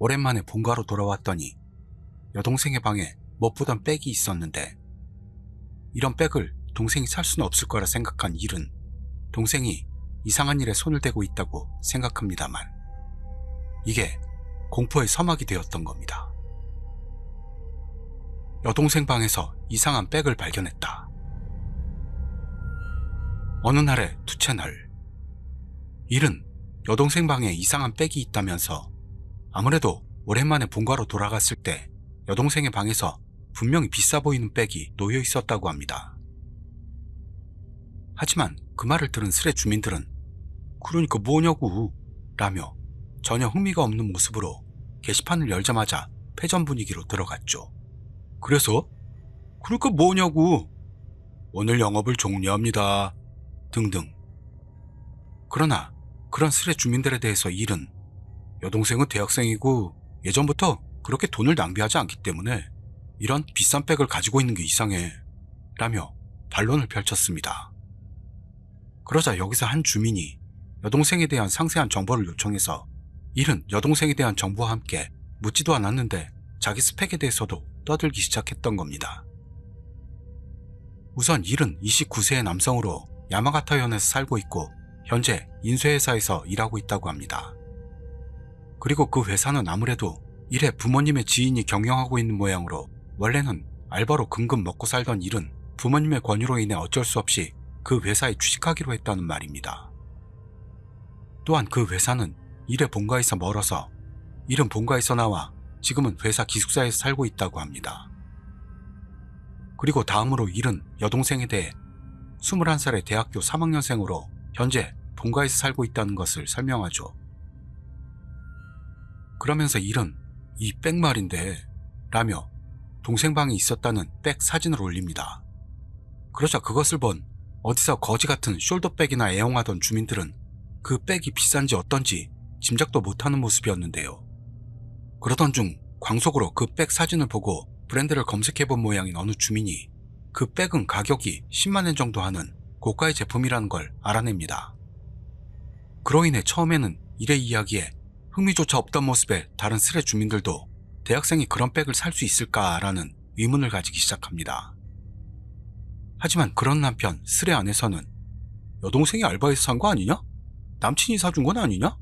오랜만에 본가로 돌아왔더니 여동생의 방에 못 보던 백이 있었는데 이런 백을 동생이 살 수는 없을 거라 생각한 일은 동생이 이상한 일에 손을 대고 있다고 생각합니다만 이게 공포의 서막이 되었던 겁니다. 여동생 방에서 이상한 백을 발견했다. 어느 날의 투채널. 일은 여동생 방에 이상한 백이 있다면서 아무래도 오랜만에 본가로 돌아갔을 때 여동생의 방에서 분명히 비싸 보이는 백이 놓여 있었다고 합니다. 하지만 그 말을 들은 스레 주민들은 그러니까 뭐냐고 라며 전혀 흥미가 없는 모습으로 게시판을 열자마자 패전 분위기로 들어갔죠. 그래서 그러니까 뭐냐고 오늘 영업을 종료합니다 등등. 그러나 그런 스레 주민들에 대해서 일은 여동생은 대학생이고 예전부터 그렇게 돈을 낭비하지 않기 때문에 이런 비싼 백을 가지고 있는 게 이상해 라며 반론을 펼쳤습니다. 그러자 여기서 한 주민이 여동생에 대한 상세한 정보를 요청해서 일은 여동생에 대한 정보와 함께 묻지도 않았는데 자기 스펙에 대해서도 떠들기 시작했던 겁니다. 우선 일은 29세의 남성으로 야마가타현에서 살고 있고 현재 인쇄회사에서 일하고 있다고 합니다. 그리고 그 회사는 아무래도 일의 부모님의 지인이 경영하고 있는 모양으로 원래는 알바로 금금 먹고 살던 일은 부모님의 권유로 인해 어쩔 수 없이 그 회사에 취직하기로 했다는 말입니다. 또한 그 회사는 일의 본가에서 멀어서 일은 본가에서 나와 지금은 회사 기숙사에서 살고 있다고 합니다. 그리고 다음으로 일은 여동생에 대해 21살의 대학교 3학년생으로 현재 본가에서 살고 있다는 것을 설명하죠. 그러면서 일은 이 백 말인데 라며 동생 방에 있었다는 백 사진을 올립니다. 그러자 그것을 본 어디서 거지 같은 숄더백이나 애용하던 주민들은 그 백이 비싼지 어떤지 짐작도 못하는 모습이었는데요. 그러던 중 광속으로 그 백 사진을 보고 브랜드를 검색해본 모양인 어느 주민이 그 백은 가격이 10만엔 정도 하는 고가의 제품이라는 걸 알아냅니다. 그로 인해 처음에는 일의 이야기에 흥미조차 없던 모습의 다른 스레 주민들도 대학생이 그런 백을 살 수 있을까라는 의문을 가지기 시작합니다. 하지만 그런 한편 스레 안에서는 여동생이 알바해서 산 거 아니냐? 남친이 사준 건 아니냐?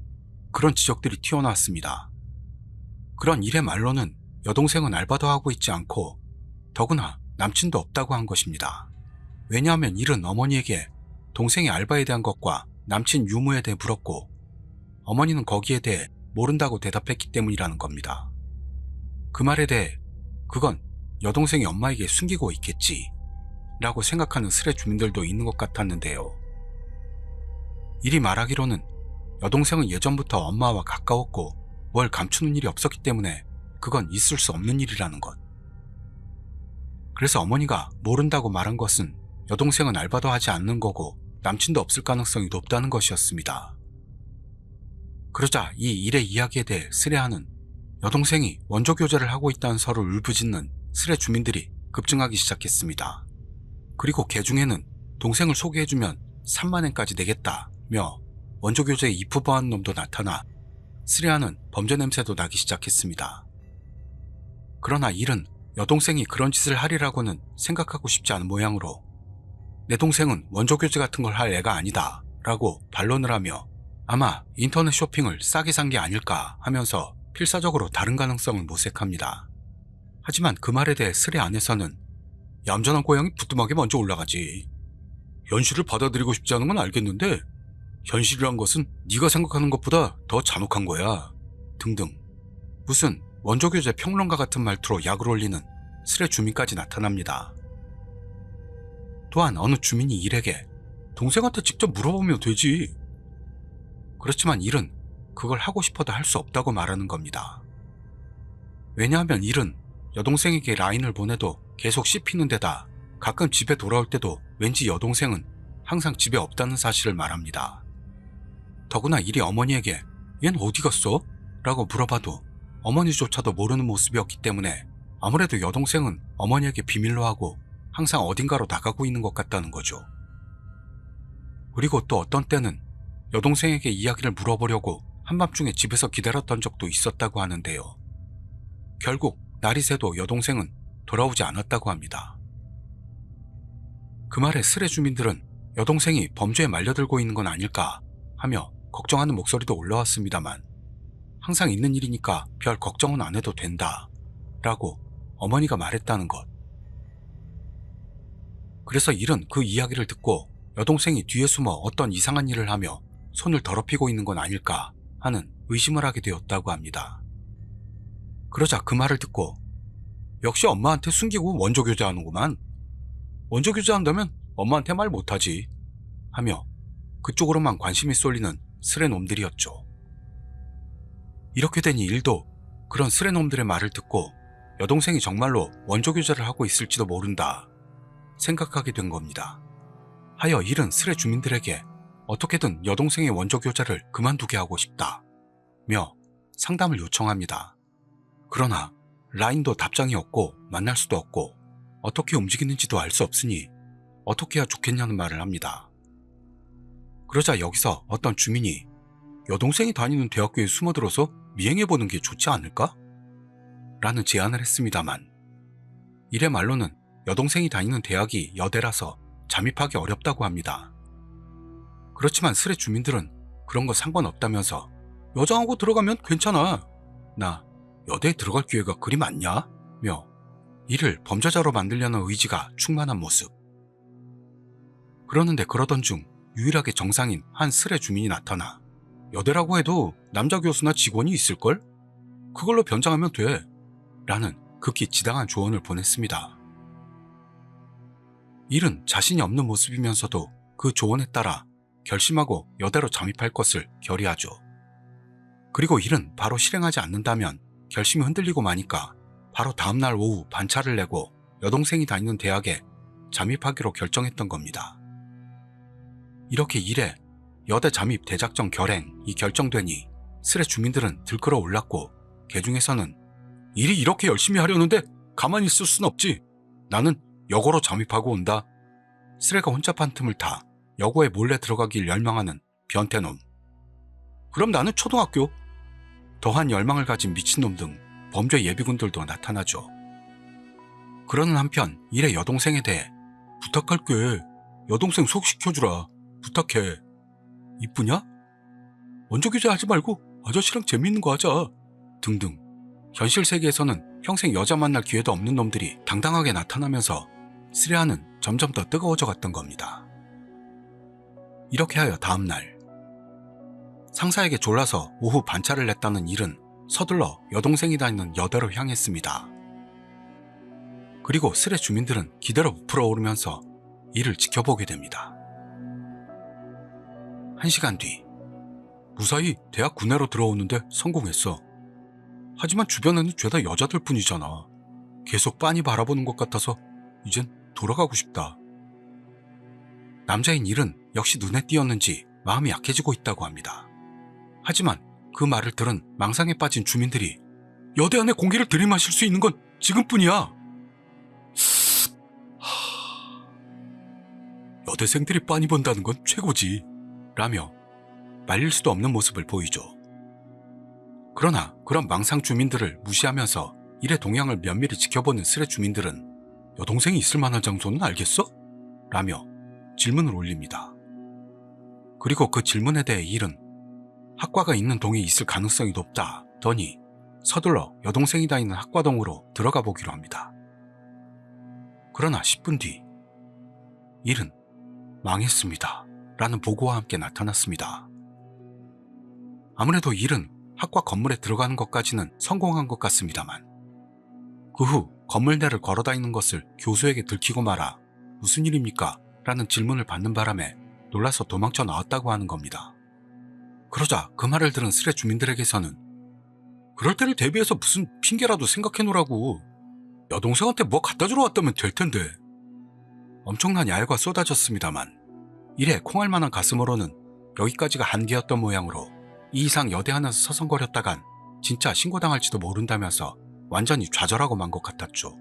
그런 지적들이 튀어나왔습니다. 그런 일의 말로는 여동생은 알바도 하고 있지 않고 더구나 남친도 없다고 한 것입니다. 왜냐하면 일은 어머니에게 동생의 알바에 대한 것과 남친 유무에 대해 물었고 어머니는 거기에 대해 모른다고 대답했기 때문이라는 겁니다. 그 말에 대해 그건 여동생이 엄마에게 숨기고 있겠지 라고 생각하는 스레 주민들도 있는 것 같았는데요. 일이 말하기로는 여동생은 예전부터 엄마와 가까웠고 뭘 감추는 일이 없었기 때문에 그건 있을 수 없는 일이라는 것. 그래서 어머니가 모른다고 말한 것은 여동생은 알바도 하지 않는 거고 남친도 없을 가능성이 높다는 것이었습니다. 그러자 이 일의 이야기에 대해 스레하는 여동생이 원조 교제를 하고 있다는 설을 울부짖는 스레 주민들이 급증하기 시작했습니다. 그리고 개 중에는 동생을 소개해주면 3만엔까지 내겠다며 원조 교제에 입후보한 놈도 나타나 스레하는 범죄 냄새도 나기 시작했습니다. 그러나 일은 여동생이 그런 짓을 하리라고는 생각하고 싶지 않은 모양으로 내 동생은 원조 교제 같은 걸 할 애가 아니다 라고 반론을 하며 아마 인터넷 쇼핑을 싸게 산 게 아닐까 하면서 필사적으로 다른 가능성을 모색합니다. 하지만 그 말에 대해 스레 안에서는 얌전한 고양이 부뚜막에 먼저 올라가지. 현실을 받아들이고 싶지 않은 건 알겠는데 현실이란 것은 네가 생각하는 것보다 더 잔혹한 거야 등등. 무슨 원조교제 평론가 같은 말투로 약을 올리는 스레 주민까지 나타납니다. 또한 어느 주민이 일에게 동생한테 직접 물어보면 되지. 그렇지만 일은 그걸 하고 싶어도 할 수 없다고 말하는 겁니다. 왜냐하면 일은 여동생에게 라인을 보내도 계속 씹히는 데다 가끔 집에 돌아올 때도 왠지 여동생은 항상 집에 없다는 사실을 말합니다. 더구나 일이 어머니에게 얜 어디 갔어? 라고 물어봐도 어머니조차도 모르는 모습이었기 때문에 아무래도 여동생은 어머니에게 비밀로 하고 항상 어딘가로 나가고 있는 것 같다는 거죠. 그리고 또 어떤 때는 여동생에게 이야기를 물어보려고 한밤중에 집에서 기다렸던 적도 있었다고 하는데요. 결국 날이 새도 여동생은 돌아오지 않았다고 합니다. 그 말에 스레 주민들은 여동생이 범죄에 말려들고 있는 건 아닐까 하며 걱정하는 목소리도 올라왔습니다만 항상 있는 일이니까 별 걱정은 안 해도 된다 라고 어머니가 말했다는 것. 그래서 일은 그 이야기를 듣고 여동생이 뒤에 숨어 어떤 이상한 일을 하며 손을 더럽히고 있는 건 아닐까 하는 의심을 하게 되었다고 합니다. 그러자 그 말을 듣고 역시 엄마한테 숨기고 원조교제하는구만. 원조교제한다면 엄마한테 말 못하지 하며 그쪽으로만 관심이 쏠리는 스레놈들이었죠. 이렇게 되니 일도 그런 스레놈들의 말을 듣고 여동생이 정말로 원조교제를 하고 있을지도 모른다 생각하게 된 겁니다. 하여 일은 스레 주민들에게 어떻게든 여동생의 원조교제를 그만두게 하고 싶다며 상담을 요청합니다. 그러나 라인도 답장이 없고 만날 수도 없고 어떻게 움직이는지도 알 수 없으니 어떻게 해야 좋겠냐는 말을 합니다. 그러자 여기서 어떤 주민이 여동생이 다니는 대학교에 숨어들어서 미행해보는 게 좋지 않을까? 라는 제안을 했습니다만 일의 말로는 여동생이 다니는 대학이 여대라서 잠입하기 어렵다고 합니다. 그렇지만 스레 주민들은 그런 거 상관없다면서 여장하고 들어가면 괜찮아. 나 여대에 들어갈 기회가 그리 많냐? 며 이를 범죄자로 만들려는 의지가 충만한 모습. 그러는데 그러던 중 유일하게 정상인 한 스레 주민이 나타나 여대라고 해도 남자 교수나 직원이 있을걸? 그걸로 변장하면 돼. 라는 극히 지당한 조언을 보냈습니다. 일은 자신이 없는 모습이면서도 그 조언에 따라 결심하고 여대로 잠입할 것을 결의하죠. 그리고 일은 바로 실행하지 않는다면 결심이 흔들리고 마니까 바로 다음날 오후 반차를 내고 여동생이 다니는 대학에 잠입하기로 결정했던 겁니다. 이렇게 일에 여대 잠입 대작전 결행이 결정되니 스레 주민들은 들끓어 올랐고 개중에서는 일이 이렇게 열심히 하려는데 가만히 있을 순 없지. 나는 여고로 잠입하고 온다. 스레가 혼잡한 틈을 타 여고에 몰래 들어가길 열망하는 변태놈. 그럼 나는 초등학교. 더한 열망을 가진 미친놈 등 범죄 예비군들도 나타나죠. 그러는 한편 일의 여동생에 대해 부탁할게. 여동생 속시켜주라. 부탁해. 이쁘냐? 원조교제 하지 말고 아저씨랑 재밌는 거 하자. 등등. 현실 세계에서는 평생 여자 만날 기회도 없는 놈들이 당당하게 나타나면서 스레아는 점점 더 뜨거워져 갔던 겁니다. 이렇게 하여 다음날 상사에게 졸라서 오후 반차를 냈다는 일은 서둘러 여동생이 다니는 여대로 향했습니다. 그리고 스레 주민들은 기대로 부풀어 오르면서 이를 지켜보게 됩니다. 1시간 뒤 무사히 대학 군내로 들어오는데 성공했어. 하지만 주변에는 죄다 여자들 뿐이잖아. 계속 빤히 바라보는 것 같아서 이젠 돌아가고 싶다. 남자인 일은 역시 눈에 띄었는지 마음이 약해지고 있다고 합니다. 하지만 그 말을 들은 망상에 빠진 주민들이 여대 안에 공기를 들이마실 수 있는 건 지금뿐이야. 여대생들이 빤히 본다는 건 최고지. 라며 말릴 수도 없는 모습을 보이죠. 그러나 그런 망상 주민들을 무시하면서 일의 동향을 면밀히 지켜보는 스레 주민들은 여동생이 있을 만한 장소는 알겠어? 라며 질문을 올립니다. 그리고 그 질문에 대해 일은 학과가 있는 동에 있을 가능성이 높다 더니 서둘러 여동생이 다니는 학과동으로 들어가 보기로 합니다. 그러나 10분 뒤 일은 망했습니다 라는 보고와 함께 나타났습니다. 아무래도 일은 학과 건물에 들어가는 것까지는 성공한 것 같습니다만 그 후 건물 내를 걸어다니는 것을 교수에게 들키고 말아 무슨 일입니까? 라는 질문을 받는 바람에 놀라서 도망쳐 나왔다고 하는 겁니다. 그러자 그 말을 들은 스레 주민들에게서는 그럴 때를 대비해서 무슨 핑계라도 생각해놓으라고. 여동생한테 뭐 갖다 주러 왔다면 될 텐데. 엄청난 야유가 쏟아졌습니다만 이래 콩할 만한 가슴으로는 여기까지가 한계였던 모양으로 이 이상 여대 안에서 서성거렸다간 진짜 신고당할지도 모른다면서 완전히 좌절하고 만 것 같았죠.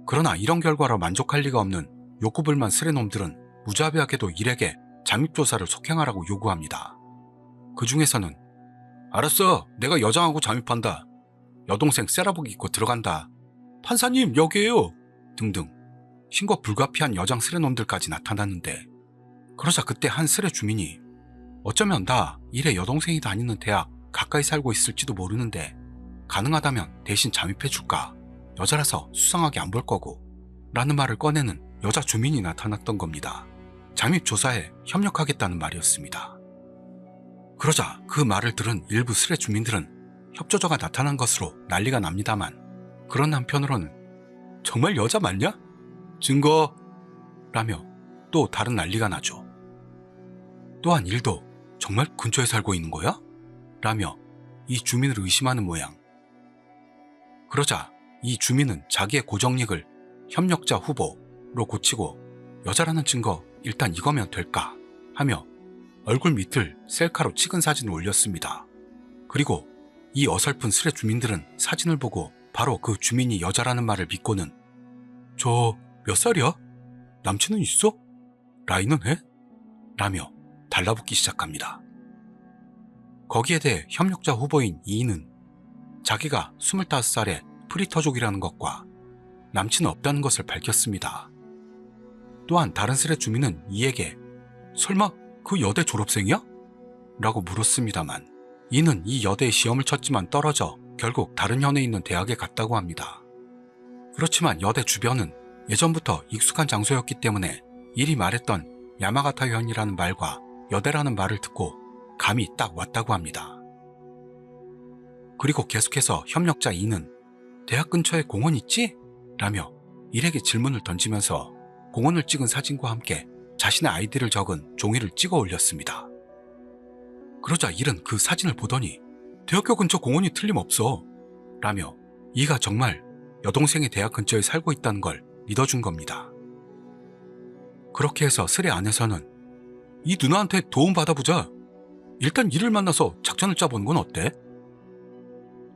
그러나 이런 결과로 만족할 리가 없는 욕구불만 스레놈들은 무자비하게도 일에게 잠입조사를 속행하라고 요구합니다. 그 중에서는 알았어. 내가 여장하고 잠입한다. 여동생 세라복 입고 들어간다. 판사님, 여기에요. 등등 신고 불가피한 여장 스레놈들까지 나타났는데, 그러자 그때 한 스레 주민이 어쩌면 나 일의 여동생이 다니는 대학 가까이 살고 있을지도 모르는데 가능하다면 대신 잠입해줄까? 여자라서 수상하게 안 볼 거고 라는 말을 꺼내는 여자 주민이 나타났던 겁니다. 잠입 조사에 협력하겠다는 말이었습니다. 그러자 그 말을 들은 일부 스레 주민들은 협조자가 나타난 것으로 난리가 납니다만, 그런 한편으로는 정말 여자 맞냐? 증거! 라며 또 다른 난리가 나죠. 또한 일도 정말 근처에 살고 있는 거야? 라며 이 주민을 의심하는 모양. 그러자 이 주민은 자기의 고정닉을 협력자 후보로 고치고 여자라는 증거 일단 이거면 될까 하며 얼굴 밑을 셀카로 찍은 사진을 올렸습니다. 그리고 이 어설픈 스레 주민들은 사진을 보고 바로 그 주민이 여자라는 말을 믿고는 저 몇 살이야? 남친은 있어? 라인은 해? 라며 달라붙기 시작합니다. 거기에 대해 협력자 후보인 이인은 자기가 25살의 프리터족이라는 것과 남친은 없다는 것을 밝혔습니다. 또한 다른 스레 주민은 이에게 설마 그 여대 졸업생이야? 라고 물었습니다만, 이는 이 여대에 시험을 쳤지만 떨어져 결국 다른 현에 있는 대학에 갔다고 합니다. 그렇지만 여대 주변은 예전부터 익숙한 장소였기 때문에 이리 말했던 야마가타 현이라는 말과 여대라는 말을 듣고 감이 딱 왔다고 합니다. 그리고 계속해서 협력자 이는 대학 근처에 공원 있지? 라며 일에게 질문을 던지면서 공원을 찍은 사진과 함께 자신의 아이디를 적은 종이를 찍어 올렸습니다. 그러자 일은 그 사진을 보더니 대학교 근처 공원이 틀림없어 라며 이가 정말 여동생의 대학 근처에 살고 있다는 걸 믿어준 겁니다. 그렇게 해서 스레 안에서는 이 누나한테 도움 받아보자. 일단 이를 만나서 작전을 짜보는 건 어때?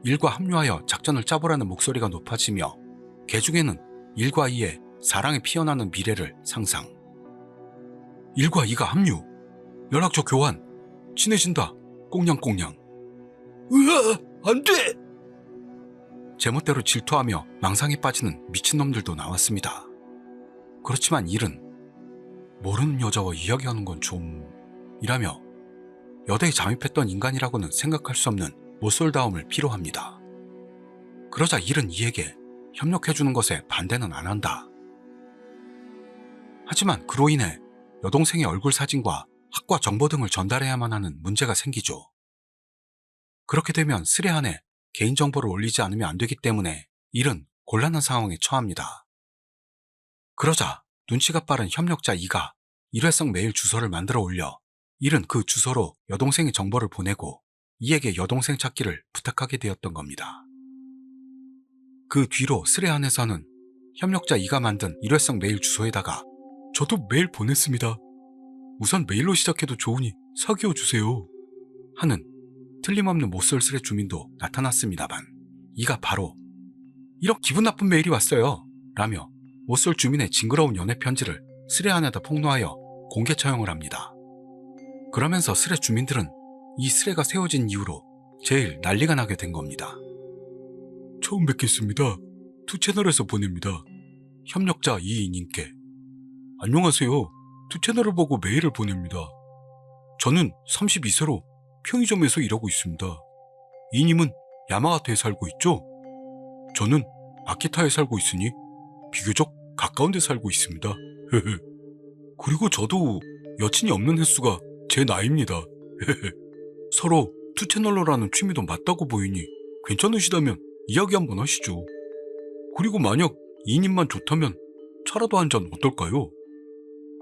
일과 합류하여 작전을 짜보라는 목소리가 높아지며 개중에는 일과 이의 사랑에 피어나는 미래를 상상. 일과 이가 합류, 연락처 교환, 친해진다, 꽁냥꽁냥. 으아, 안 돼! 제멋대로 질투하며 망상에 빠지는 미친놈들도 나왔습니다. 그렇지만 일은 모르는 여자와 이야기하는 건 좀... 이라며 여대에 잠입했던 인간이라고는 생각할 수 없는 못쏠다움을 피로합니다. 그러자 일은 이에게 협력해주는 것에 반대는 안 한다. 하지만 그로 인해 여동생의 얼굴 사진과 학과 정보 등을 전달해야만 하는 문제가 생기죠. 그렇게 되면 스레 안에 개인정보를 올리지 않으면 안 되기 때문에 일은 곤란한 상황에 처합니다. 그러자 눈치가 빠른 협력자 이가 일회성 메일 주소를 만들어 올려 일은 그 주소로 여동생의 정보를 보내고 이에게 여동생 찾기를 부탁하게 되었던 겁니다. 그 뒤로 스레 안에서는 협력자 이가 만든 일회성 메일 주소에다가 저도 메일 보냈습니다. 우선 메일로 시작해도 좋으니 사귀어 주세요. 하는 틀림없는 못쏠 스레 주민도 나타났습니다만, 이가 바로 이런 기분 나쁜 메일이 왔어요 라며 못쏠 주민의 징그러운 연애 편지를 스레 안에다 폭로하여 공개 처형을 합니다. 그러면서 스레 주민들은 이 스레가 세워진 이후로 제일 난리가 나게 된 겁니다. 처음 뵙겠습니다. 투채널에서 보냅니다. 협력자 이인님께 안녕하세요. 투채널을 보고 메일을 보냅니다. 저는 32세로 편의점에서 일하고 있습니다. 이님은 야마가타에 살고 있죠? 저는 아키타에 살고 있으니 비교적 가까운 데 살고 있습니다. 그리고 저도 여친이 없는 횟수가 제 나이입니다. 서로 투채널러라는 취미도 맞다고 보이니 괜찮으시다면 이야기 한번 하시죠. 그리고 만약 이님만 좋다면 차라도 한 잔 어떨까요?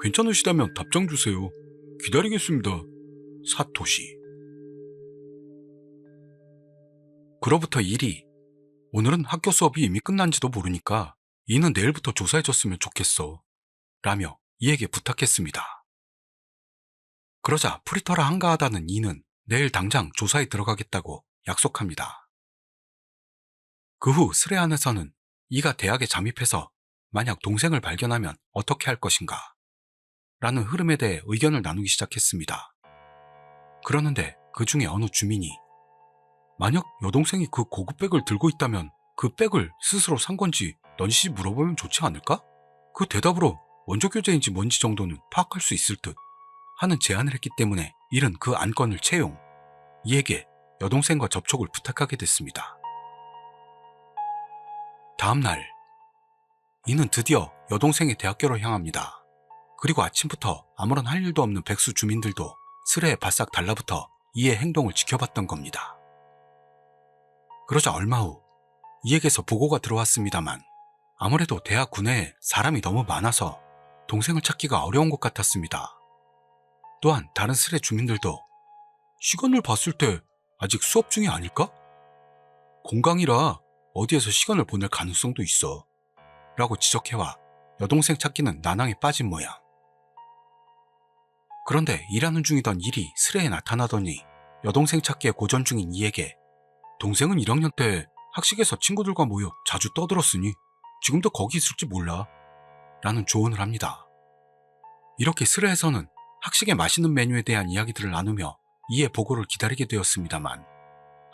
괜찮으시다면 답장 주세요. 기다리겠습니다. 사토시. 그로부터 일이 오늘은 학교 수업이 이미 끝난지도 모르니까 이는 내일부터 조사해줬으면 좋겠어 라며 이에게 부탁했습니다. 그러자 프리터라 한가하다는 이는 내일 당장 조사에 들어가겠다고 약속합니다. 그 후 스레 안에서는 이가 대학에 잠입해서 만약 동생을 발견하면 어떻게 할 것인가 라는 흐름에 대해 의견을 나누기 시작했습니다. 그러는데 그 중에 어느 주민이 만약 여동생이 그 고급 백을 들고 있다면 그 백을 스스로 산 건지 넌시 물어보면 좋지 않을까? 그 대답으로 원조 교재인지 뭔지 정도는 파악할 수 있을 듯 하는 제안을 했기 때문에 일은 그 안건을 채용. 이에게 여동생과 접촉을 부탁하게 됐습니다. 다음 날, 이는 드디어 여동생의 대학교로 향합니다. 그리고 아침부터 아무런 할 일도 없는 백수 주민들도 스레에 바싹 달라붙어 이의 행동을 지켜봤던 겁니다. 그러자 얼마 후 이에게서 보고가 들어왔습니다만 아무래도 대학 구내에 사람이 너무 많아서 동생을 찾기가 어려운 것 같았습니다. 또한 다른 스레 주민들도 시간을 봤을 때 아직 수업 중이 아닐까? 공강이라 어디에서 시간을 보낼 가능성도 있어 라고 지적해와 여동생 찾기는 난항에 빠진 모양. 그런데 일하는 중이던 일이 스레에 나타나더니 여동생 찾기에 고전 중인 이에게 동생은 1학년 때 학식에서 친구들과 모여 자주 떠들었으니 지금도 거기 있을지 몰라 라는 조언을 합니다. 이렇게 스레에서는 학식의 맛있는 메뉴에 대한 이야기들을 나누며 이의 보고를 기다리게 되었습니다만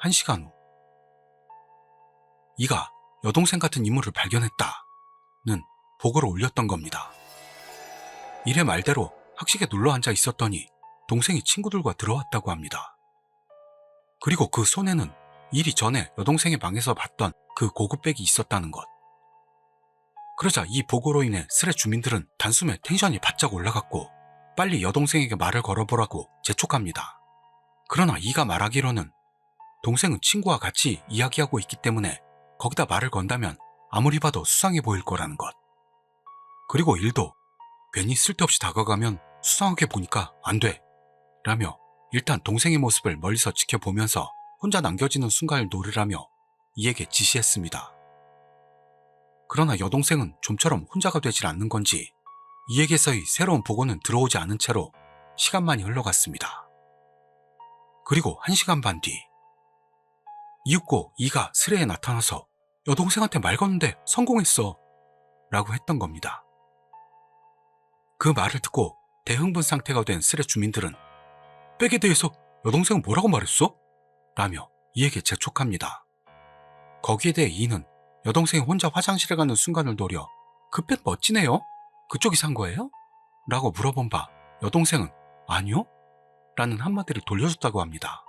1시간 후 이가 여동생 같은 인물을 발견했다는 보고를 올렸던 겁니다. 이래 말대로 학식에 눌러 앉아 있었더니 동생이 친구들과 들어왔다고 합니다. 그리고 그 손에는 일이 전에 여동생의 방에서 봤던 그 고급백이 있었다는 것. 그러자 이 보고로 인해 스레 주민들은 단숨에 텐션이 바짝 올라갔고 빨리 여동생에게 말을 걸어보라고 재촉합니다. 그러나 이가 말하기로는 동생은 친구와 같이 이야기하고 있기 때문에 거기다 말을 건다면 아무리 봐도 수상해 보일 거라는 것. 그리고 일도 괜히 쓸데없이 다가가면 수상하게 보니까 안 돼 라며 일단 동생의 모습을 멀리서 지켜보면서 혼자 남겨지는 순간을 노리라며 이에게 지시했습니다. 그러나 여동생은 좀처럼 혼자가 되질 않는 건지 이에게서의 새로운 보고는 들어오지 않은 채로 시간만이 흘러갔습니다. 그리고 1시간 반 뒤 이윽고 이가 스레에 나타나서 여동생한테 말 거는데 성공했어 라고 했던 겁니다. 그 말을 듣고 대흥분 상태가 된 스레 주민들은 백에 대해서 여동생은 뭐라고 말했어? 라며 이에게 재촉합니다. 거기에 대해 이는 여동생이 혼자 화장실에 가는 순간을 노려 그 백 멋지네요? 그쪽이 산 거예요? 라고 물어본 바 여동생은 아니요? 라는 한마디를 돌려줬다고 합니다.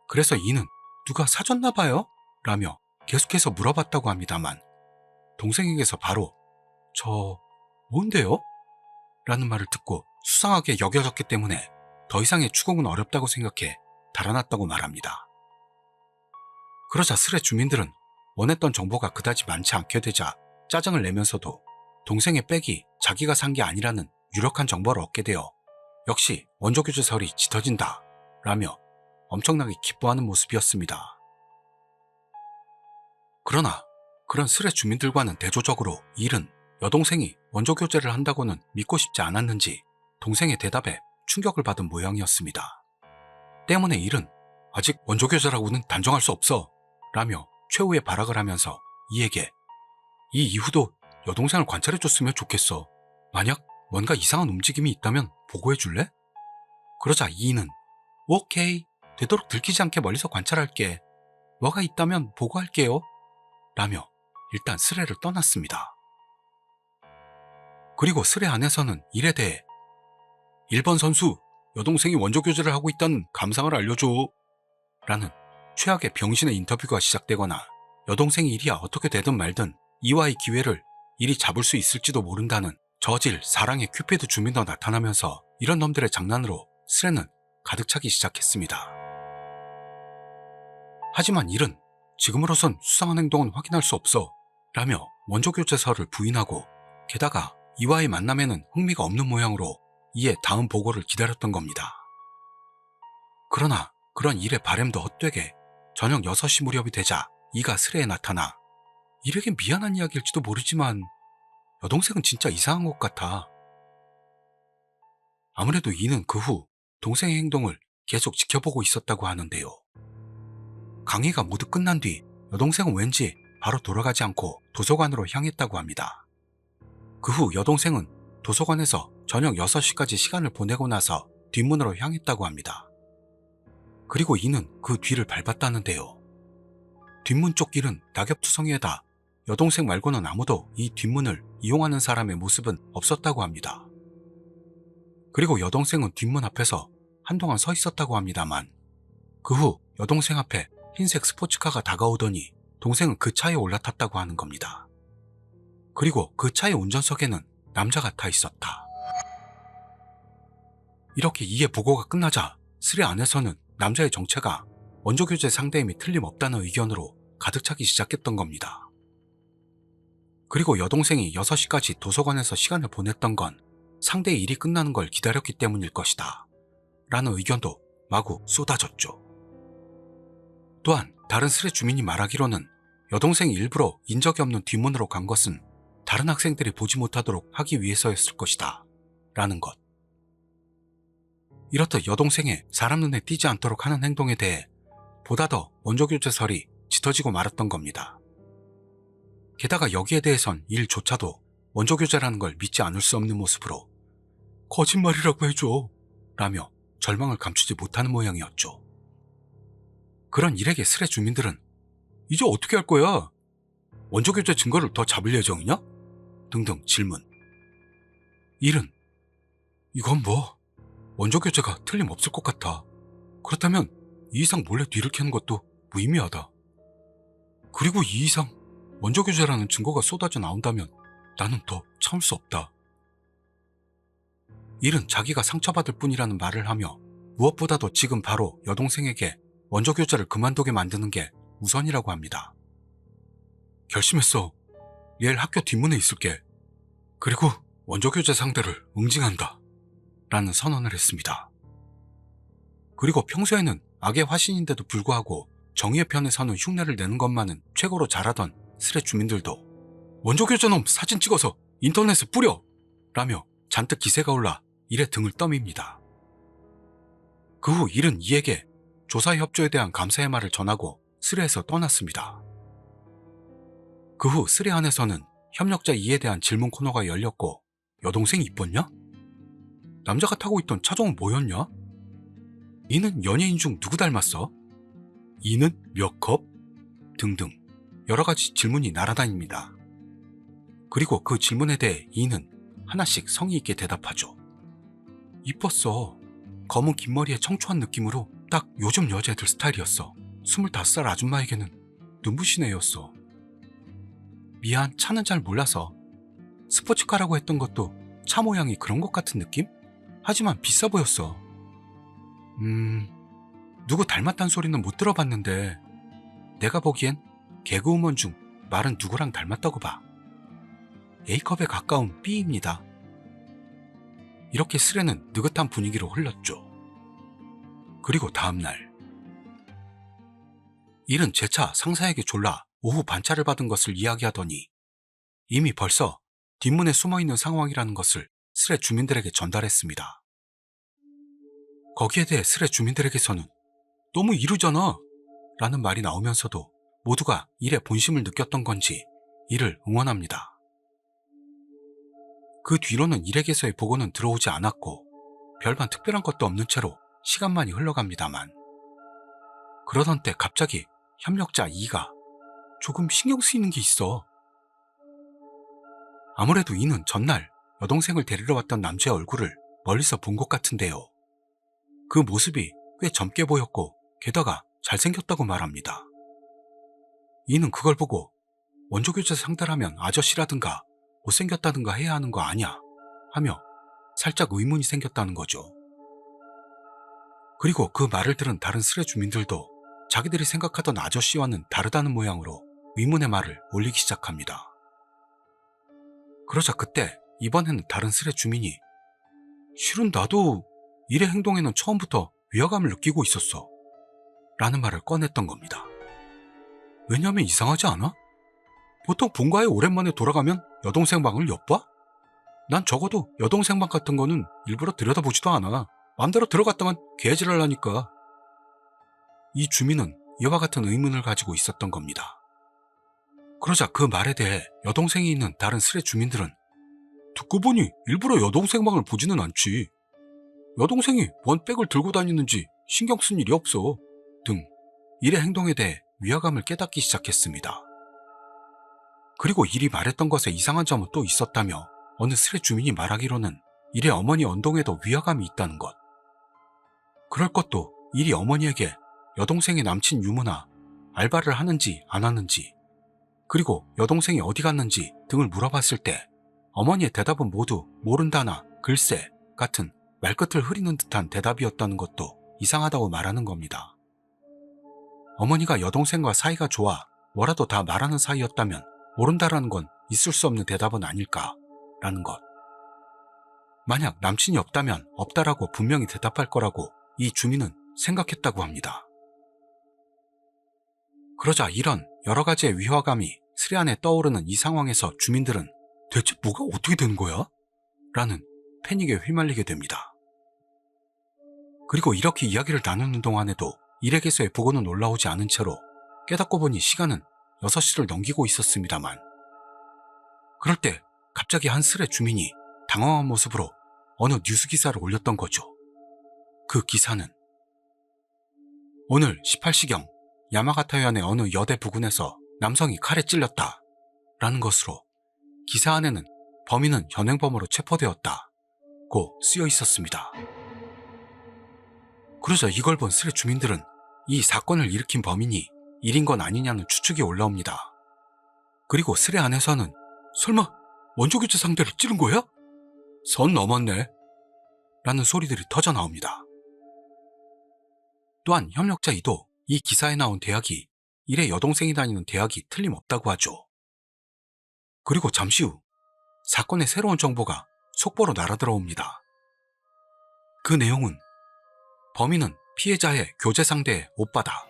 그래서 이는 누가 사줬나 봐요? 라며 계속해서 물어봤다고 합니다만 동생에게서 바로 저 뭔데요? 라는 말을 듣고 수상하게 여겨졌기 때문에 더 이상의 추궁은 어렵다고 생각해 달아났다고 말합니다. 그러자 스레 주민들은 원했던 정보가 그다지 많지 않게 되자 짜증을 내면서도 동생의 백이 자기가 산 게 아니라는 유력한 정보를 얻게 되어 역시 원조교재설이 짙어진다 라며 엄청나게 기뻐하는 모습이었습니다. 그러나 그런 스레 주민들과는 대조적으로 일은 여동생이 원조교재를 한다고는 믿고 싶지 않았는지 동생의 대답에 충격을 받은 모양이었습니다. 때문에 일은 아직 원조교재라고는 단정할 수 없어 라며 최후의 발악을 하면서 이에게 이 이후도 여동생을 관찰해줬으면 좋겠어. 만약 뭔가 이상한 움직임이 있다면 보고해줄래? 그러자 이는 오케이, 되도록 들키지 않게 멀리서 관찰할게. 뭐가 있다면 보고할게요. 라며 일단 스레를 떠났습니다. 그리고 스레 안에서는 일에 대해 1번 선수, 여동생이 원조교제를 하고 있다는 감상을 알려줘 라는 최악의 병신의 인터뷰가 시작되거나 여동생이 일이 어떻게 되든 말든 이와의 기회를 일이 잡을 수 있을지도 모른다는 저질 사랑의 큐피드 주민도 나타나면서 이런 놈들의 장난으로 스레는 가득 차기 시작했습니다. 하지만 일은 지금으로선 수상한 행동은 확인할 수 없어 라며 원조교제서를 부인하고 게다가 이와의 만남에는 흥미가 없는 모양으로 이의 다음 보고를 기다렸던 겁니다. 그러나 그런 일의 바램도 헛되게 저녁 6시 무렵이 되자 이가 스레에 나타나 일에겐 미안한 이야기일지도 모르지만 여동생은 진짜 이상한 것 같아. 아무래도 이는 그 후 동생의 행동을 계속 지켜보고 있었다고 하는데요. 강의가 모두 끝난 뒤 여동생은 왠지 바로 돌아가지 않고 도서관으로 향했다고 합니다. 그 후 여동생은 도서관에서 저녁 6시까지 시간을 보내고 나서 뒷문으로 향했다고 합니다. 그리고 이는 그 뒤를 밟았다는데요. 뒷문 쪽 길은 낙엽투성이에다 여동생 말고는 아무도 이 뒷문을 이용하는 사람의 모습은 없었다고 합니다. 그리고 여동생은 뒷문 앞에서 한동안 서 있었다고 합니다만 그 후 여동생 앞에 흰색 스포츠카가 다가오더니 동생은 그 차에 올라탔다고 하는 겁니다. 그리고 그 차의 운전석에는 남자가 타 있었다. 이렇게 이해 보고가 끝나자 스레 안에서는 남자의 정체가 원조교재 상대임이 틀림없다는 의견으로 가득 차기 시작했던 겁니다. 그리고 여동생이 6시까지 도서관에서 시간을 보냈던 건 상대의 일이 끝나는 걸 기다렸기 때문일 것이다 라는 의견도 마구 쏟아졌죠. 또한 다른 스레 주민이 말하기로는 여동생이 일부러 인적이 없는 뒷문으로 간 것은 다른 학생들이 보지 못하도록 하기 위해서였을 것이다 라는 것. 이렇듯 여동생의 사람 눈에 띄지 않도록 하는 행동에 대해 보다 더 원조교재설이 짙어지고 말았던 겁니다. 게다가 여기에 대해선 일조차도 원조교재라는 걸 믿지 않을 수 없는 모습으로 거짓말이라고 해줘 라며 절망을 감추지 못하는 모양이었죠. 그런 일에게 스레 주민들은 이제 어떻게 할 거야? 원조교재 증거를 더 잡을 예정이냐? 등등 질문. 일은 이건 뭐 원조교재가 틀림없을 것 같아. 그렇다면 이 이상 몰래 뒤를 캐는 것도 무의미하다. 그리고 이 이상 원조교재라는 증거가 쏟아져 나온다면 나는 더 참을 수 없다. 일은 자기가 상처받을 뿐이라는 말을 하며 무엇보다도 지금 바로 여동생에게 원조교재를 그만두게 만드는 게 우선이라고 합니다. 결심했어. 내일 학교 뒷문에 있을게. 그리고 원조교재 상대를 응징한다. 라는 선언을 했습니다. 그리고 평소에는 악의 화신인데도 불구하고 정의의 편에 서는 흉내를 내는 것만은 최고로 잘하던 스레 주민들도 원조교재놈 사진 찍어서 인터넷에 뿌려! 라며 잔뜩 기세가 올라 일의 등을 떠밉니다. 그 후 일은 이에게 조사 협조에 대한 감사의 말을 전하고 스레에서 떠났습니다. 그 후 스레 안에서는 협력자 이에 대한 질문 코너가 열렸고 여동생이 이뻤냐? 남자가 타고 있던 차종은 뭐였냐? 이는 연예인 중 누구 닮았어? 이는 몇 컵? 등등 여러가지 질문이 날아다닙니다. 그리고 그 질문에 대해 이는 하나씩 성의 있게 대답하죠. 이뻤어. 검은 긴 머리에 청초한 느낌으로 딱 요즘 여자애들 스타일이었어. 25살 아줌마에게는 눈부신 애였어. 미안, 차는 잘 몰라서. 스포츠카라고 했던 것도 차 모양이 그런 것 같은 느낌? 하지만 비싸 보였어. 누구 닮았단 소리는 못 들어봤는데 내가 보기엔 개그우먼 중 말은 누구랑 닮았다고 봐. A컵에 가까운 B입니다. 이렇게 스레는 느긋한 분위기로 흘렀죠. 그리고 다음날 일은 재차 상사에게 졸라 오후 반차를 받은 것을 이야기하더니 이미 벌써 뒷문에 숨어있는 상황이라는 것을 스레 주민들에게 전달했습니다. 거기에 대해 스레 주민들에게서는 너무 이르잖아 라는 말이 나오면서도 모두가 일의 본심을 느꼈던 건지 이를 응원합니다. 그 뒤로는 일에게서의 보고는 들어오지 않았고 별반 특별한 것도 없는 채로 시간만이 흘러갑니다만 그러던 때 갑자기 협력자 E가 조금 신경 쓰이는 게 있어. 아무래도 E는 전날 여동생을 데리러 왔던 남자의 얼굴을 멀리서 본 것 같은데요. 그 모습이 꽤 젊게 보였고 게다가 잘생겼다고 말합니다. E는 그걸 보고 원조교재 상대라면 아저씨라든가 못생겼다든가 해야 하는 거 아냐 하며 살짝 의문이 생겼다는 거죠. 그리고 그 말을 들은 다른 스레 주민들도 자기들이 생각하던 아저씨와는 다르다는 모양으로 의문의 말을 올리기 시작합니다. 그러자 그때 이번에는 다른 스레 주민이 실은 나도 일의 행동에는 처음부터 위화감을 느끼고 있었어 라는 말을 꺼냈던 겁니다. 왜냐면 이상하지 않아? 보통 본가에 오랜만에 돌아가면 여동생 방을 엿봐? 난 적어도 여동생 방 같은 거는 일부러 들여다보지도 않아. 맘대로 들어갔다간 개지랄 하니까. 이 주민은 이와 같은 의문을 가지고 있었던 겁니다. 그러자 그 말에 대해 여동생이 있는 다른 스레 주민들은 듣고 보니 일부러 여동생 방을 보지는 않지. 여동생이 뭔 백을 들고 다니는지 신경 쓴 일이 없어 등 일의 행동에 대해 위화감을 깨닫기 시작했습니다. 그리고 일이 말했던 것에 이상한 점은 또 있었다며 어느 스레 주민이 말하기로는 일의 어머니 언동에도 위화감이 있다는 것. 그럴 것도 일이 어머니에게 여동생의 남친 유무나 알바를 하는지 안 하는지, 그리고 여동생이 어디 갔는지 등을 물어봤을 때 어머니의 대답은 모두 모른다나 글쎄 같은 말끝을 흐리는 듯한 대답이었다는 것도 이상하다고 말하는 겁니다. 어머니가 여동생과 사이가 좋아 뭐라도 다 말하는 사이였다면 모른다라는 건 있을 수 없는 대답은 아닐까라는 것. 만약 남친이 없다면 없다라고 분명히 대답할 거라고 이 주민은 생각했다고 합니다. 그러자 이런 여러 가지의 위화감이 스레 안에 떠오르는 이 상황에서 주민들은 대체 뭐가 어떻게 되는 거야? 라는 패닉에 휘말리게 됩니다. 그리고 이렇게 이야기를 나누는 동안에도 일에게서의 보고는 올라오지 않은 채로 깨닫고 보니 시간은 6시를 넘기고 있었습니다만, 그럴 때 갑자기 한 스레 주민이 당황한 모습으로 어느 뉴스 기사를 올렸던 거죠. 그 기사는 오늘 18시경 야마가타현의 어느 여대 부근에서 남성이 칼에 찔렸다 라는 것으로 기사 안에는 범인은 현행범으로 체포되었다고 쓰여 있었습니다. 그러자 이걸 본 스레 주민들은 이 사건을 일으킨 범인이 일인 건 아니냐는 추측이 올라옵니다. 그리고 스레 안에서는 설마 원조교체 상대를 찌른 거야? 선 넘었네 라는 소리들이 터져 나옵니다. 또한 협력자 이도 이 기사에 나온 대학이 일의 여동생이 다니는 대학이 틀림없다고 하죠. 그리고 잠시 후 사건의 새로운 정보가 속보로 날아들어옵니다. 그 내용은 범인은 피해자의 교제 상대의 오빠다.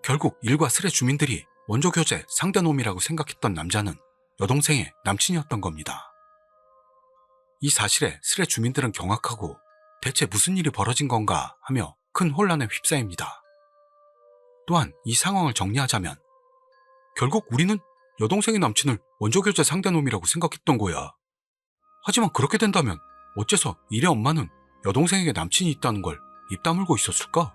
결국 일과 스레 주민들이 원조 교제 상대놈이라고 생각했던 남자는 여동생의 남친이었던 겁니다. 이 사실에 스레 주민들은 경악하고 대체 무슨 일이 벌어진 건가 하며 큰 혼란에 휩싸입니다. 또한 이 상황을 정리하자면 결국 우리는 여동생의 남친을 원조 교제 상대놈이라고 생각했던 거야. 하지만 그렇게 된다면 어째서 일의 엄마는 여동생에게 남친이 있다는 걸 입 다물고 있었을까?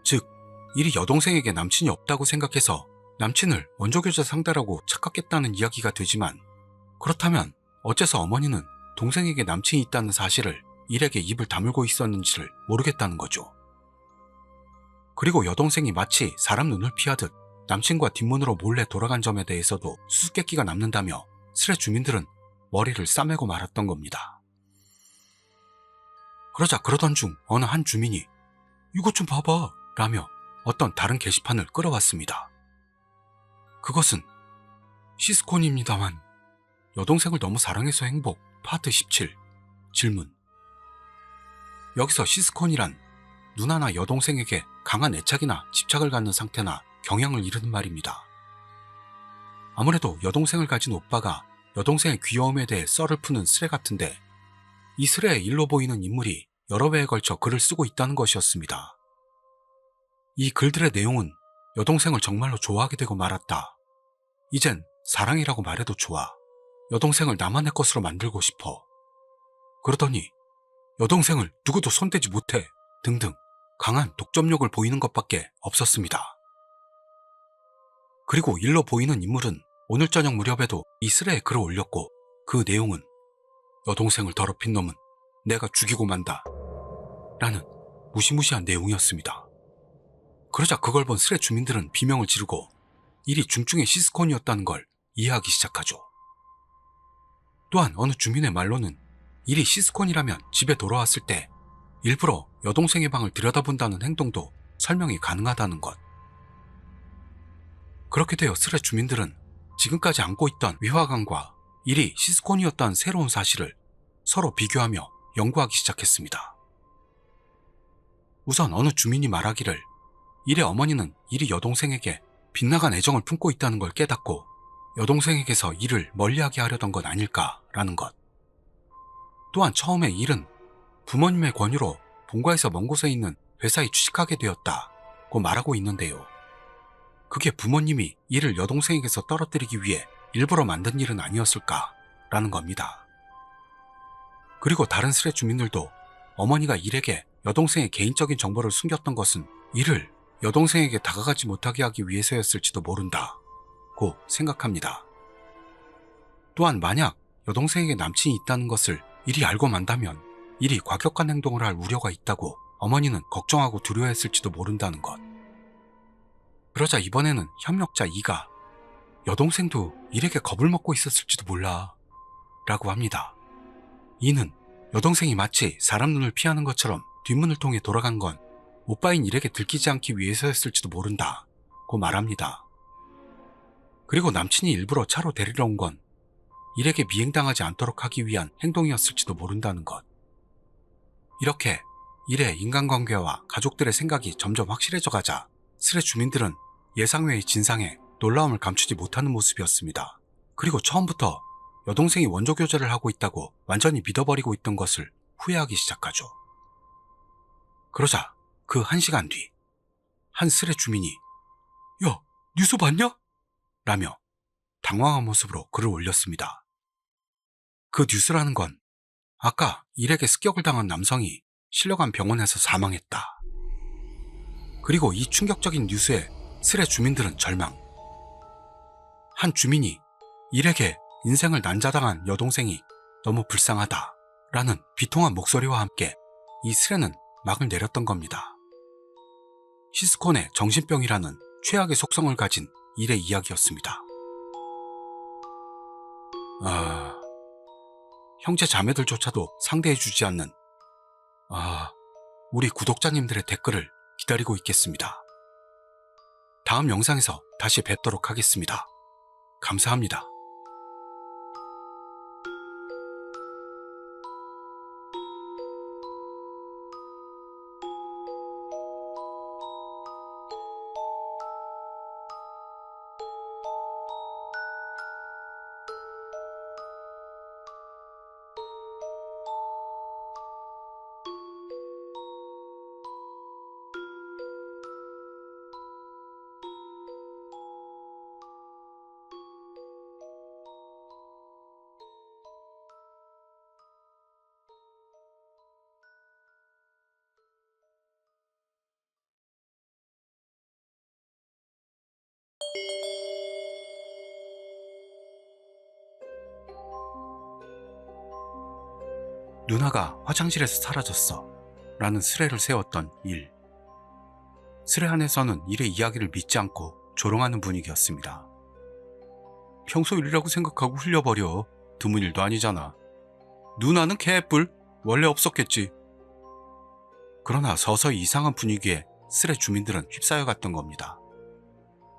즉, 일이 여동생에게 남친이 없다고 생각해서 남친을 원조 교제 상대라고 착각했다는 이야기가 되지만, 그렇다면 어째서 어머니는 동생에게 남친이 있다는 사실을 일에게 입을 다물고 있었는지를 모르겠다는 거죠. 그리고 여동생이 마치 사람 눈을 피하듯 남친과 뒷문으로 몰래 돌아간 점에 대해서도 수수께끼가 남는다며 스레 주민들은 머리를 싸매고 말았던 겁니다. 그러자 그러던 중 어느 한 주민이 이것 좀 봐봐 라며 어떤 다른 게시판을 끌어왔습니다. 그것은 시스콘입니다만 여동생을 너무 사랑해서 행복 파트 17 질문. 여기서 시스콘이란 누나나 여동생에게 강한 애착이나 집착을 갖는 상태나 경향을 이르는 말입니다. 아무래도 여동생을 가진 오빠가 여동생의 귀여움에 대해 썰을 푸는 스레 같은데, 이 스레의 일로 보이는 인물이 여러 회에 걸쳐 글을 쓰고 있다는 것이었습니다. 이 글들의 내용은 여동생을 정말로 좋아하게 되고 말았다. 이젠 사랑이라고 말해도 좋아. 여동생을 나만의 것으로 만들고 싶어. 그러더니 여동생을 누구도 손대지 못해 등등 강한 독점력을 보이는 것밖에 없었습니다. 그리고 일로 보이는 인물은 오늘 저녁 무렵에도 이 스레에 글을 올렸고, 그 내용은 여동생을 더럽힌 놈은 내가 죽이고 만다 라는 무시무시한 내용이었습니다. 그러자 그걸 본 스레 주민들은 비명을 지르고 일이 중증의 시스콘이었다는 걸 이해하기 시작하죠. 또한 어느 주민의 말로는 일이 시스콘이라면 집에 돌아왔을 때 일부러 여동생의 방을 들여다본다는 행동도 설명이 가능하다는 것. 그렇게 되어 스레 주민들은 지금까지 안고 있던 위화감과 일이 시스콘이었다는 새로운 사실을 서로 비교하며 연구하기 시작했습니다. 우선 어느 주민이 말하기를 일의 어머니는 일이 여동생에게 빗나간 애정을 품고 있다는 걸 깨닫고 여동생에게서 일을 멀리하게 하려던 건 아닐까라는 것. 또한 처음에 일은 부모님의 권유로 본가에서 먼 곳에 있는 회사에 취직하게 되었다고 말하고 있는데요. 그게 부모님이 일을 여동생에게서 떨어뜨리기 위해 일부러 만든 일은 아니었을까라는 겁니다. 그리고 다른 스레 주민들도 어머니가 일에게 여동생의 개인적인 정보를 숨겼던 것은 이를 여동생에게 다가가지 못하게 하기 위해서였을지도 모른다고 생각합니다. 또한 만약 여동생에게 남친이 있다는 것을 일이 알고 만다면 일이 과격한 행동을 할 우려가 있다고 어머니는 걱정하고 두려워했을지도 모른다는 것. 그러자 이번에는 협력자 이가 여동생도 일에게 겁을 먹고 있었을지도 몰라 라고 합니다. 이는 여동생이 마치 사람 눈을 피하는 것처럼 뒷문을 통해 돌아간 건 오빠인 일에게 들키지 않기 위해서였을지도 모른다고 말합니다. 그리고 남친이 일부러 차로 데리러 온 건 일에게 미행당하지 않도록 하기 위한 행동이었을지도 모른다는 것. 이렇게 일의 인간관계와 가족들의 생각이 점점 확실해져 가자 스레 주민들은 예상 외의 진상에 놀라움을 감추지 못하는 모습이었습니다. 그리고 처음부터 여동생이 원조 교제를 하고 있다고 완전히 믿어버리고 있던 것을 후회하기 시작하죠. 그러자 그 1시간 뒤, 한 스레 주민이 "야, 뉴스 봤냐?" 라며 당황한 모습으로 글을 올렸습니다. 그 뉴스라는 건 아까 일에게 습격을 당한 남성이 실려간 병원에서 사망했다. 그리고 이 충격적인 뉴스에 스레 주민들은 절망. 한 주민이 일에게 인생을 난자당한 여동생이 너무 불쌍하다 라는 비통한 목소리와 함께 이 스레는 막을 내렸던 겁니다. 시스콘의 정신병이라는 최악의 속성을 가진 일의 이야기였습니다. 형제 자매들조차도 상대해주지 않는 우리 구독자님들의 댓글을 기다리고 있겠습니다. 다음 영상에서 다시 뵙도록 하겠습니다. 감사합니다. 누나가 화장실에서 사라졌어 라는 스레를 세웠던 일. 스레 안에서는 일의 이야기를 믿지 않고 조롱하는 분위기였습니다. 평소 일이라고 생각하고 흘려버려. 드문 일도 아니잖아. 누나는 개뿔. 원래 없었겠지. 그러나 서서히 이상한 분위기에 스레 주민들은 휩싸여 갔던 겁니다.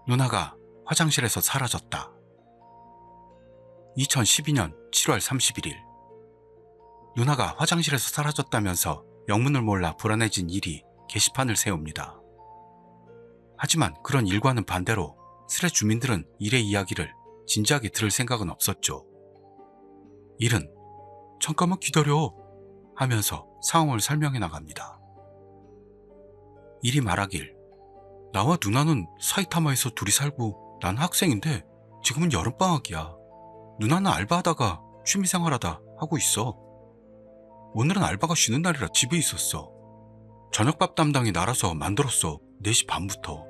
누나가 화장실에서 사라졌다. 2012년 7월 31일. 누나가 화장실에서 사라졌다면서 영문을 몰라 불안해진 일이 게시판을 세웁니다. 하지만 그런 일과는 반대로 스레 주민들은 일의 이야기를 진지하게 들을 생각은 없었죠. 일은 "잠깐만 기다려" 하면서 상황을 설명해 나갑니다. 일이 말하길 "나와 누나는 사이타마에서 둘이 살고 난 학생인데 지금은 여름방학이야. 누나는 알바하다가 취미생활하다 하고 있어. 오늘은 알바가 쉬는 날이라 집에 있었어. 저녁밥 담당이 나라서 만들었어. 4시 반부터.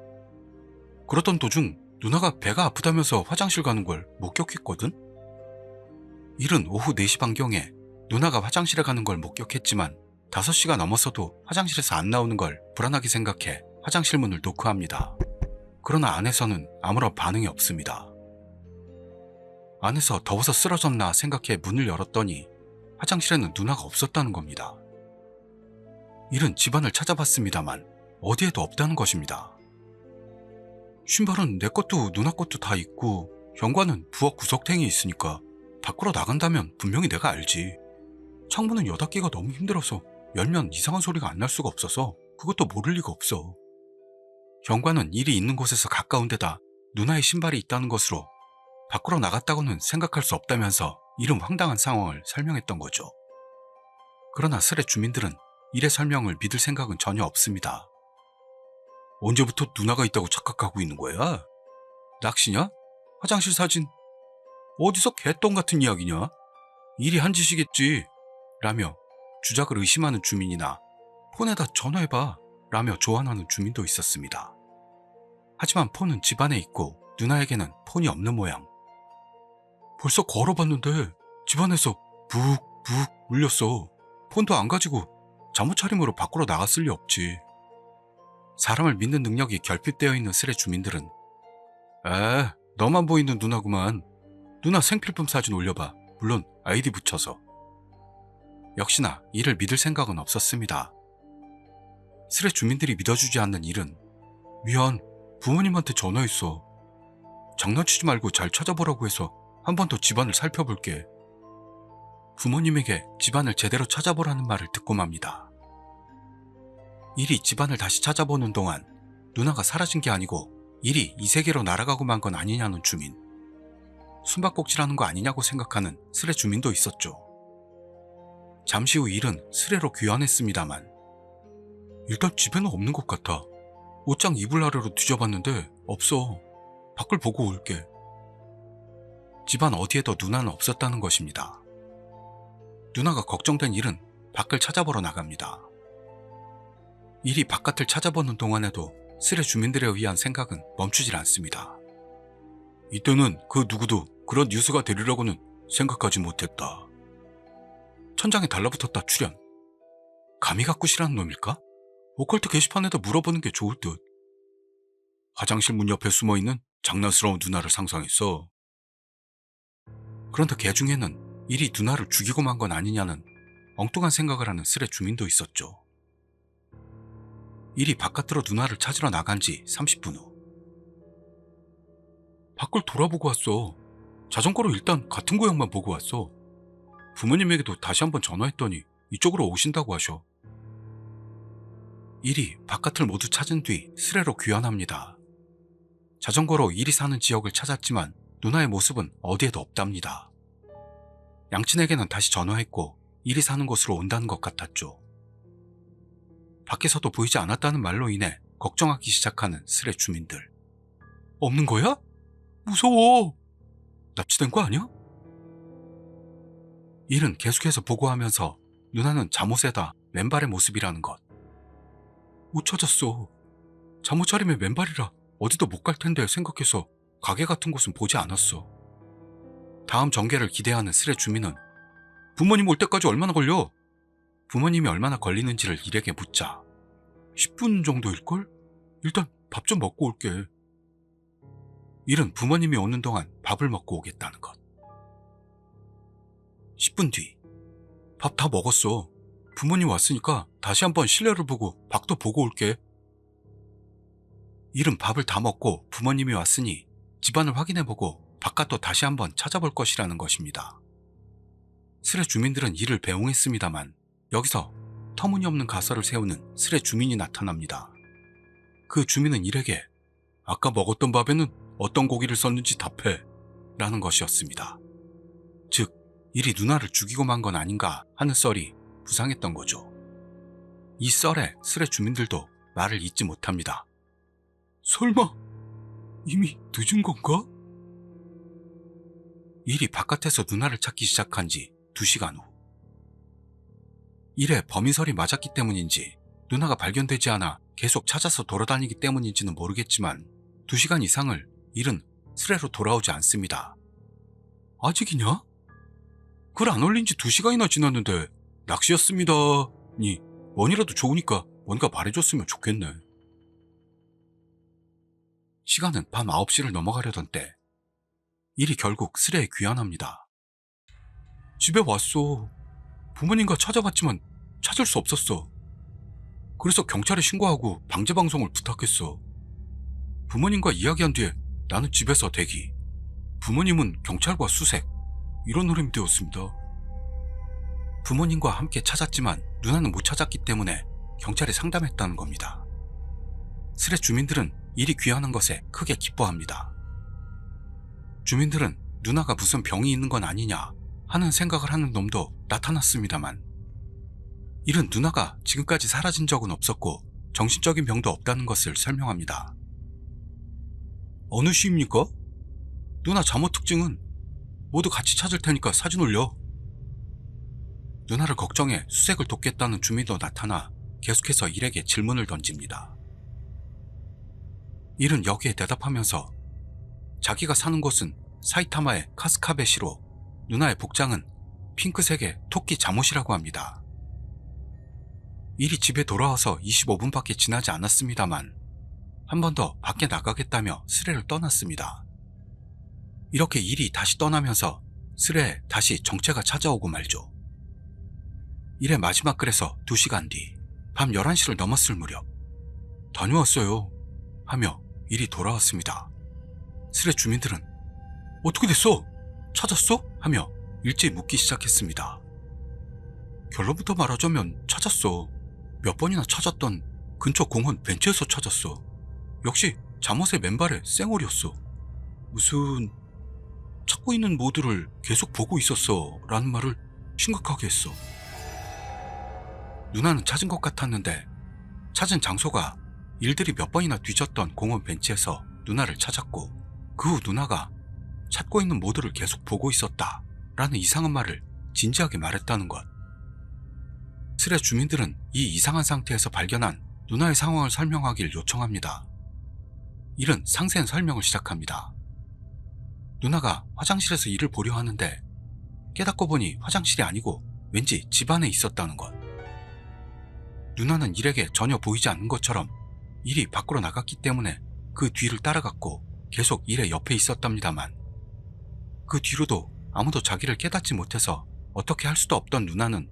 그러던 도중 누나가 배가 아프다면서 화장실 가는 걸 목격했거든? 일은 오후 4시 반경에 누나가 화장실에 가는 걸 목격했지만 5시가 넘었어도 화장실에서 안 나오는 걸 불안하게 생각해 화장실 문을 노크합니다. 그러나 안에서는 아무런 반응이 없습니다. 안에서 더워서 쓰러졌나 생각해 문을 열었더니 화장실에는 누나가 없었다는 겁니다. 일은 집안을 찾아봤습니다만 어디에도 없다는 것입니다. 신발은 내 것도 누나 것도 다 있고 현관은 부엌 구석탱이에 있으니까 밖으로 나간다면 분명히 내가 알지. 창문은 여닫기가 너무 힘들어서 열면 이상한 소리가 안 날 수가 없어서 그것도 모를 리가 없어. 현관은 일이 있는 곳에서 가까운 데다 누나의 신발이 있다는 것으로 밖으로 나갔다고는 생각할 수 없다면서 이름 황당한 상황을 설명했던 거죠. 그러나 스레 주민들은 일의 설명을 믿을 생각은 전혀 없습니다. 언제부터 누나가 있다고 착각하고 있는 거야? 낚시냐? 화장실 사진? 어디서 개똥 같은 이야기냐? 일이 한 짓이겠지 라며 주작을 의심하는 주민이나 폰에다 전화해봐 라며 조언하는 주민도 있었습니다. 하지만 폰은 집안에 있고 누나에게는 폰이 없는 모양. 벌써 걸어봤는데 집안에서 북북 울렸어. 폰도 안 가지고 잠옷 차림으로 밖으로 나갔을 리 없지. 사람을 믿는 능력이 결핍되어 있는 스레 주민들은 너만 보이는 누나구만. 누나 생필품 사진 올려봐. 물론 아이디 붙여서. 역시나 이를 믿을 생각은 없었습니다. 스레 주민들이 믿어주지 않는 일은 미안, 부모님한테 전화했어. 장난치지 말고 잘 찾아보라고 해서 한 번 더 집안을 살펴볼게. 부모님에게 집안을 제대로 찾아보라는 말을 듣고 맙니다. 일이 집안을 다시 찾아보는 동안 누나가 사라진 게 아니고 일이 이 세계로 날아가고 만 건 아니냐는 주민. 숨바꼭질하는 거 아니냐고 생각하는 스레 주민도 있었죠. 잠시 후 일은 스레로 귀환했습니다만 일단 집에는 없는 것 같아. 옷장 이불 아래로 뒤져봤는데 없어. 밖을 보고 올게. 집안 어디에도 누나는 없었다는 것입니다. 누나가 걱정된 일은 밖을 찾아보러 나갑니다. 일이 바깥을 찾아보는 동안에도 스레 주민들에 의한 생각은 멈추질 않습니다. 이때는 그 누구도 그런 뉴스가 되리라고는 생각하지 못했다. 천장에 달라붙었다 출연. 감히 갖고 싫어하는 놈일까? 오컬트 게시판에다 물어보는 게 좋을 듯. 화장실 문 옆에 숨어있는 장난스러운 누나를 상상했어. 그런데 개 중에는 일이 누나를 죽이고 만 건 아니냐는 엉뚱한 생각을 하는 스레 주민도 있었죠. 일이 바깥으로 누나를 찾으러 나간 지 30분 후. 밖을 돌아보고 왔어. 자전거로 일단 같은 구역만 보고 왔어. 부모님에게도 다시 한번 전화했더니 이쪽으로 오신다고 하셔. 일이 바깥을 모두 찾은 뒤 스레로 귀환합니다. 자전거로 일이 사는 지역을 찾았지만 누나의 모습은 어디에도 없답니다. 양친에게는 다시 전화했고 일이 사는 곳으로 온다는 것 같았죠. 밖에서도 보이지 않았다는 말로 인해 걱정하기 시작하는 스레 주민들. 없는 거야? 무서워. 납치된 거 아니야? 일은 계속해서 보고하면서 누나는 잠옷에다 맨발의 모습이라는 것. 못 찾았어. 잠옷 차림에 맨발이라 어디도 못 갈 텐데 생각해서 가게 같은 곳은 보지 않았어. 다음 전개를 기대하는 스레 주민은 부모님 올 때까지 얼마나 걸려? 부모님이 얼마나 걸리는지를 일에게 묻자 10분 정도일걸? 일단 밥 좀 먹고 올게. 일은 부모님이 오는 동안 밥을 먹고 오겠다는 것. 10분 뒤. 밥 다 먹었어. 부모님 왔으니까 다시 한번 실내를 보고 밖도 보고 올게. 일은 밥을 다 먹고 부모님이 왔으니 집안을 확인해보고 바깥도 다시 한번 찾아볼 것이라는 것입니다. 스레 주민들은 이를 배웅했습니다만 여기서 터무니없는 가설을 세우는 스레 주민이 나타납니다. 그 주민은 일에게 아까 먹었던 밥에는 어떤 고기를 썼는지 답해 라는 것이었습니다. 즉 일이 누나를 죽이고 만 건 아닌가 하는 썰이 부상했던 거죠. 이 썰에 스레 주민들도 말을 잇지 못합니다. 설마 이미 늦은 건가? 일이 바깥에서 누나를 찾기 시작한 지 2시간 후. 일에 범인설이 맞았기 때문인지 누나가 발견되지 않아 계속 찾아서 돌아다니기 때문인지는 모르겠지만 2시간 이상을 일은 스레로 돌아오지 않습니다. 아직이냐? 글 안 올린 지 2시간이나 지났는데 낚시였습니다 니 원이라도 좋으니까 뭔가 말해줬으면 좋겠네. 시간은 밤 9시를 넘어가려던 때 일이 결국 스레에 귀환합니다. 집에 왔어. 부모님과 찾아봤지만 찾을 수 없었어. 그래서 경찰에 신고하고 방제방송을 부탁했어. 부모님과 이야기한 뒤에 나는 집에서 대기. 부모님은 경찰과 수색. 이런 흐름이 되었습니다. 부모님과 함께 찾았지만 누나는 못 찾았기 때문에 경찰에 상담했다는 겁니다. 스레 주민들은 일이 귀환한 것에 크게 기뻐합니다. 주민들은 누나가 무슨 병이 있는 건 아니냐 하는 생각을 하는 놈도 나타났습니다만 일은 누나가 지금까지 사라진 적은 없었고 정신적인 병도 없다는 것을 설명합니다. 어느 시입니까? 누나 잠옷 특징은 모두 같이 찾을 테니까 사진 올려. 누나를 걱정해 수색을 돕겠다는 주민도 나타나 계속해서 일에게 질문을 던집니다. 일은 여기에 대답하면서 자기가 사는 곳은 사이타마의 카스카베시로 누나의 복장은 핑크색의 토끼 잠옷이라고 합니다. 일이 집에 돌아와서 25분밖에 지나지 않았습니다만 한 번 더 밖에 나가겠다며 스레를 떠났습니다. 이렇게 일이 다시 떠나면서 스레에 다시 정체가 찾아오고 말죠. 일의 마지막 글에서 2시간 뒤 밤 11시를 넘었을 무렵 다녀왔어요 하며 일이 돌아왔습니다. 스레 주민들은 어떻게 됐어? 찾았어? 하며 일제히 묻기 시작했습니다. 결론부터 말하자면 찾았어. 몇 번이나 찾았던 근처 공원 벤치에서 찾았어. 역시 잠옷의 맨발에 쌩얼이었어. 무슨 찾고 있는 모두를 계속 보고 있었어 라는 말을 심각하게 했어. 누나는 찾은 것 같았는데 찾은 장소가 일들이 몇 번이나 뒤졌던 공원 벤치에서 누나를 찾았고 그 후 누나가 찾고 있는 모두를 계속 보고 있었다 라는 이상한 말을 진지하게 말했다는 것. 스레 주민들은 이 이상한 상태에서 발견한 누나의 상황을 설명하길 요청합니다. 일은 상세한 설명을 시작합니다. 누나가 화장실에서 일을 보려 하는데 깨닫고 보니 화장실이 아니고 왠지 집 안에 있었다는 것. 누나는 일에게 전혀 보이지 않는 것처럼 일이 밖으로 나갔기 때문에 그 뒤를 따라갔고 계속 일의 옆에 있었답니다만 그 뒤로도 아무도 자기를 깨닫지 못해서 어떻게 할 수도 없던 누나는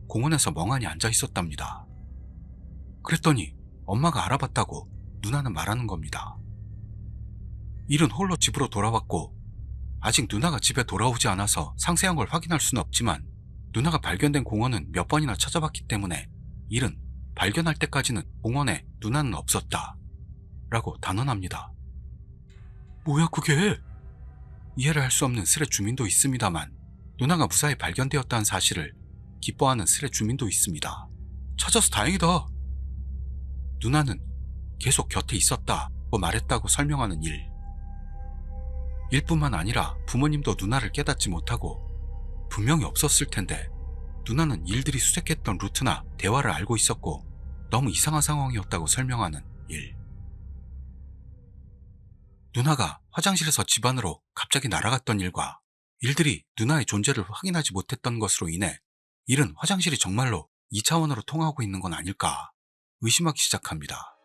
공원에서 멍하니 앉아 있었답니다. 그랬더니 엄마가 알아봤다고 누나는 말하는 겁니다. 일은 홀로 집으로 돌아왔고 아직 누나가 집에 돌아오지 않아서 상세한 걸 확인할 수는 없지만 누나가 발견된 공원은 몇 번이나 찾아봤기 때문에 일은 발견할 때까지는 공원에 누나는 없었다 라고 단언합니다. 뭐야 그게? 이해를 할 수 없는 스레 주민도 있습니다만 누나가 무사히 발견되었다는 사실을 기뻐하는 스레 주민도 있습니다. 찾아서 다행이다. 누나는 계속 곁에 있었다고 말했다고 설명하는 일. 일뿐만 아니라 부모님도 누나를 깨닫지 못하고 분명히 없었을 텐데 누나는 일들이 수색했던 루트나 대화를 알고 있었고 너무 이상한 상황이었다고 설명하는 일. 누나가 화장실에서 집 안으로 갑자기 날아갔던 일과 일들이 누나의 존재를 확인하지 못했던 것으로 인해 일은 화장실이 정말로 2차원으로 통하고 있는 건 아닐까 의심하기 시작합니다.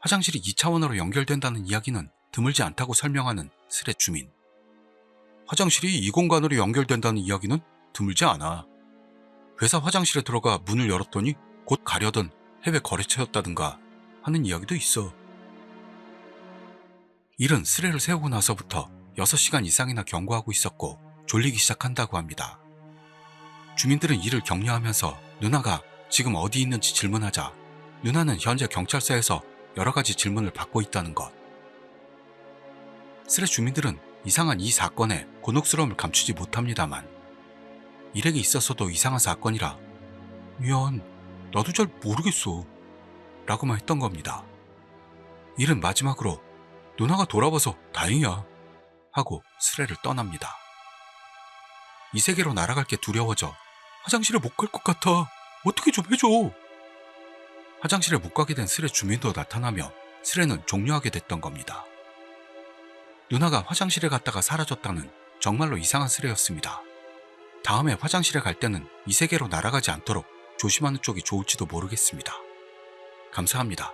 화장실이 2차원으로 연결된다는 이야기는 드물지 않다고 설명하는 스레 주민. 화장실이 이 공간으로 연결된다는 이야기는 드물지 않아. 회사 화장실에 들어가 문을 열었더니 곧 가려던 해외 거래처였다든가 하는 이야기도 있어. 일은 스레를 세우고 나서부터 6시간 이상이나 경고하고 있었고 졸리기 시작한다고 합니다. 주민들은 이를 격려하면서 누나가 지금 어디 있는지 질문하자 누나는 현재 경찰서에서 여러 가지 질문을 받고 있다는 것. 스레 주민들은 이상한 이 사건에 곤혹스러움을 감추지 못합니다만 일에게 있어서도 이상한 사건이라 미안, 나도 잘 모르겠어 라고만 했던 겁니다. 일은 마지막으로 누나가 돌아와서 다행이야 하고 스레를 떠납니다. 이 세계로 날아갈 게 두려워져 화장실에 못 갈 것 같아. 어떻게 좀 해줘. 화장실에 못 가게 된 스레 주민도 나타나며 스레는 종료하게 됐던 겁니다. 누나가 화장실에 갔다가 사라졌다는 정말로 이상한 스레였습니다. 다음에 화장실에 갈 때는 이 세계로 날아가지 않도록 조심하는 쪽이 좋을지도 모르겠습니다. 감사합니다.